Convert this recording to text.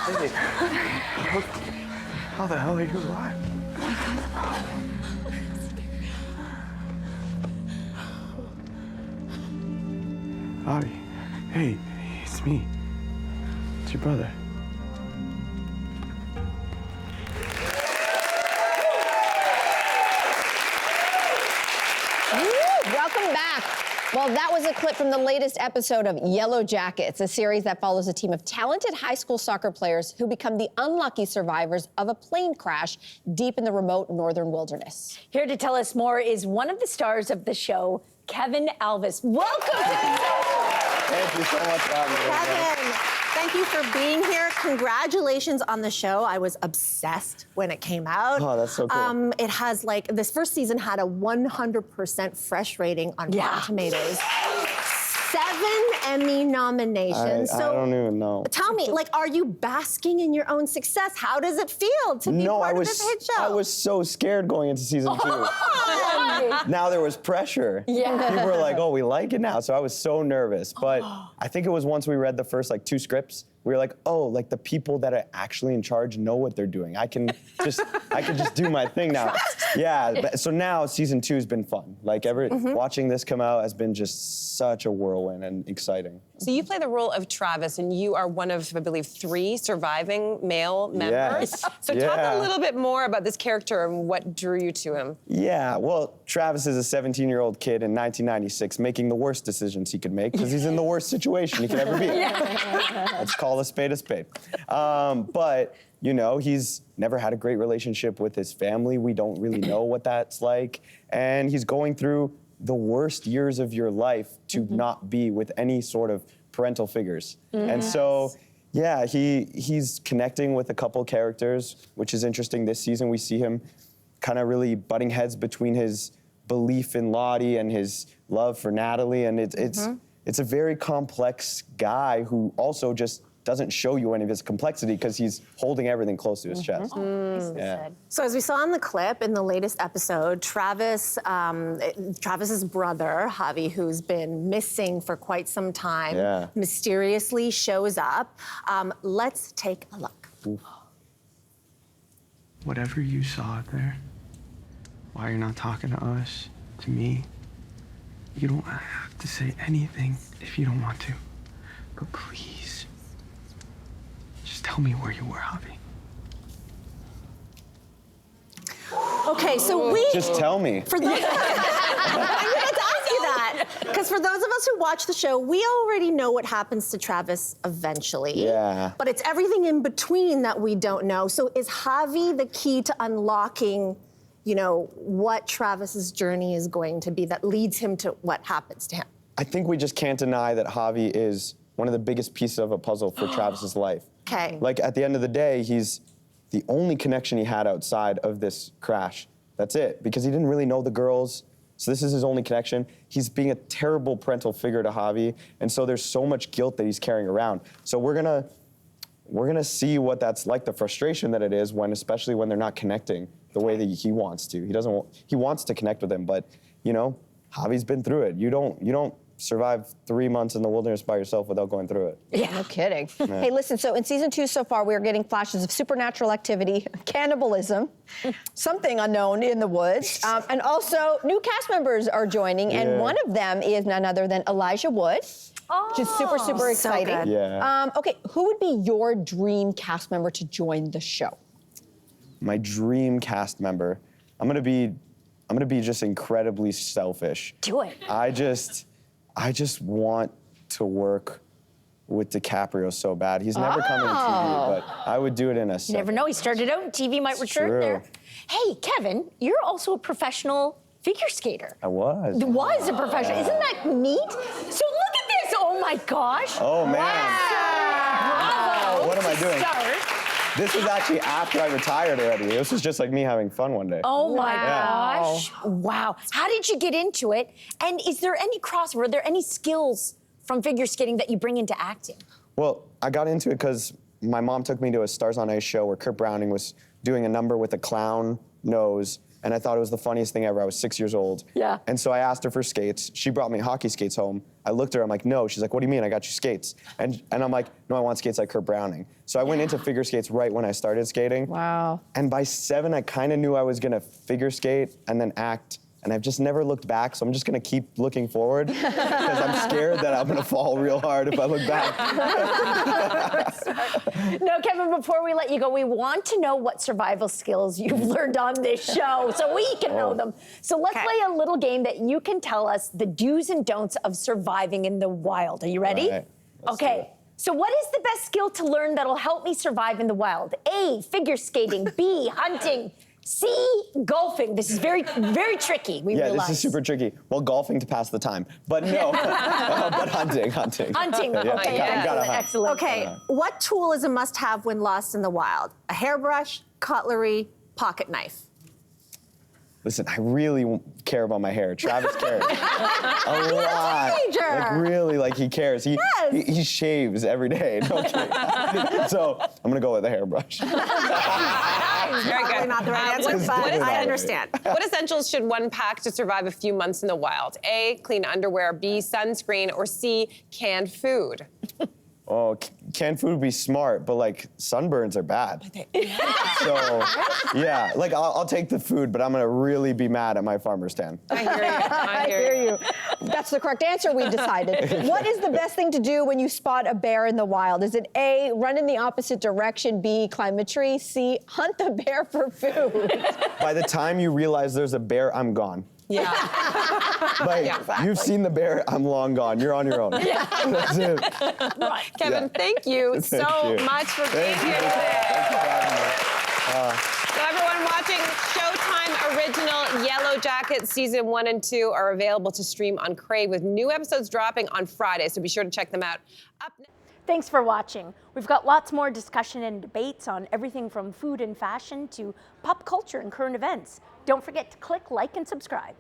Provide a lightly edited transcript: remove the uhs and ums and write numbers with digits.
Hey, how the hell are you alive? Avi, hey, it's me. It's your brother. Welcome back. Well, that was a clip from the latest episode of Yellowjackets, a series that follows a team of talented high school soccer players who become the unlucky survivors of a plane crash deep in the remote northern wilderness. Here to tell us more is one of the stars of the show, Kevin Alves. Welcome to the show. Thank you so much for having me. Kevin, thank you for being here. Congratulations on the show. I was obsessed when it came out. Oh, that's so cool. It has this first season had a 100% fresh rating on Rotten Tomatoes. 7 Emmy nominations. I don't even know. Tell me, are you basking in your own success? How does it feel to be part of this hit show? I was so scared going into season 2. Now there was pressure. Yeah. People were like, oh, we like it now. So I was so nervous. But I think it was once we read the first 2 scripts, we were like, oh, the people that are actually in charge know what they're doing. I can just do my thing now. Yeah, so now season 2 has been fun. Watching this come out has been just such a whirlwind and exciting. So you play the role of Travis, and you are one of, I believe, 3 surviving male members. Yes. So talk a little bit more about this character and what drew you to him. Yeah, well, Travis is a 17-year-old kid in 1996 making the worst decisions he could make because he's in the worst situation he could ever be. Let's call a spade a spade. But, he's never had a great relationship with his family. We don't really know what that's like. And he's going through the worst years of your life to not be with any sort of parental figures. And so, yeah, he's connecting with a couple characters, which is interesting. This season, we see him kind of really butting heads between his belief in Lottie and his love for Natalie. And it's a very complex guy who also just doesn't show you any of his complexity because he's holding everything close to his chest. Yeah. So as we saw in the clip in the latest episode, Travis's brother, Javi, who's been missing for quite some time, mysteriously shows up. Let's take a look. Oof. Whatever you saw out there, why you're not talking to us, to me, you don't have to say anything if you don't want to. But please, just tell me where you were, Javi. Okay, so Just tell me. For those, I'm going to ask you that. Because for those of us who watch the show, we already know what happens to Travis eventually. Yeah. But it's everything in between that we don't know. So is Javi the key to unlocking, what Travis's journey is going to be that leads him to what happens to him? I think we just can't deny that Javi is one of the biggest pieces of a puzzle for Travis's life. Okay. At the end of the day, he's the only connection he had outside of this crash. That's it, because he didn't really know the girls. So this is his only connection. He's being a terrible parental figure to Javi, and so there's so much guilt that he's carrying around. So we're gonna see what that's like, the frustration that it is especially when they're not connecting the way that he wants to. He wants to connect with him, but Javi's been through it. You don't survive 3 months in the wilderness by yourself without going through it. Yeah, no kidding. Hey, listen, so in season 2 so far, we are getting flashes of supernatural activity, cannibalism, something unknown in the woods, and also new cast members are joining, and one of them is none other than Elijah Wood, which is super, super exciting. good. Yeah. Okay, who would be your dream cast member to join the show? My dream cast member, I'm gonna be just incredibly selfish. Do it. I just want to work with DiCaprio so bad. He's never coming to TV, but I would do it in a second. You never know. He started out in TV, might return true. there. Hey, Kevin, you're also a professional figure skater. I was. Was a professional. Isn't that neat? So look at this. Oh my gosh. Oh man. Bravo. What am I doing? Start. This was actually after I retired already. This was just me having fun one day. Oh my gosh. Wow. How did you get into it? And is there any crossover? Are there any skills from figure skating that you bring into acting? Well, I got into it because my mom took me to a Stars on Ice show where Kurt Browning was doing a number with a clown nose, and I thought it was the funniest thing ever. I was 6 years old. Yeah. And so I asked her for skates. She brought me hockey skates home. I looked at her, I'm like, no. She's like, what do you mean? I got you skates. And I'm like, no, I want skates like Kurt Browning. So I went into figure skates right when I started skating. Wow. And by 7, I kind of knew I was gonna figure skate and then act. And I've just never looked back, so I'm just gonna keep looking forward because I'm scared that I'm gonna fall real hard if I look back. No, Kevin, before we let you go, we want to know what survival skills you've learned on this show so we can know them. So let's play a little game that you can tell us the do's and don'ts of surviving in the wild. Are you ready? All right, let's do Okay. it. So what is the best skill to learn that'll help me survive in the wild? A, figure skating. B, hunting. C, golfing. This is very, very tricky, we realize. This is super tricky. Well, golfing to pass the time, but no, but hunting. Hunting, Yeah, okay, gotta hunt. excellent. Okay, what tool is a must-have when lost in the wild? A hairbrush, cutlery, pocket knife. Listen, I really care about my hair. Travis cares a lot. teenager. Like really, like he cares. He Yes. he shaves every day. No kidding. So I'm gonna go with a hairbrush. Very Probably good. not the right answer, what- but what is I that? understand. What essentials should one pack to survive a few months in the wild? A, clean underwear. B, sunscreen. Or C, canned food. Oh, canned food would be smart, but like sunburns are bad. So yeah, like I'll take the food, but I'm gonna really be mad at my farmer stand. I hear you. I hear you. That's the correct answer, we decided. What is the best thing to do when you spot a bear in the wild? Is it A, run in the opposite direction, B, climb a tree, C, hunt the bear for food? By the time you realize there's a bear, I'm gone. Yeah. Like, you've seen the bear, I'm long gone. You're on your own. That's it. Kevin, thank you so you. much for Thank being you. here today. Thank you for having me. So everyone watching, Showtime original Yellowjackets season 1 and 2 are available to stream on Crave with new episodes dropping on Friday, so be sure to check them out. Up next. Thanks for watching. We've got lots more discussion and debates on everything from food and fashion to pop culture and current events. Don't forget to click like and subscribe.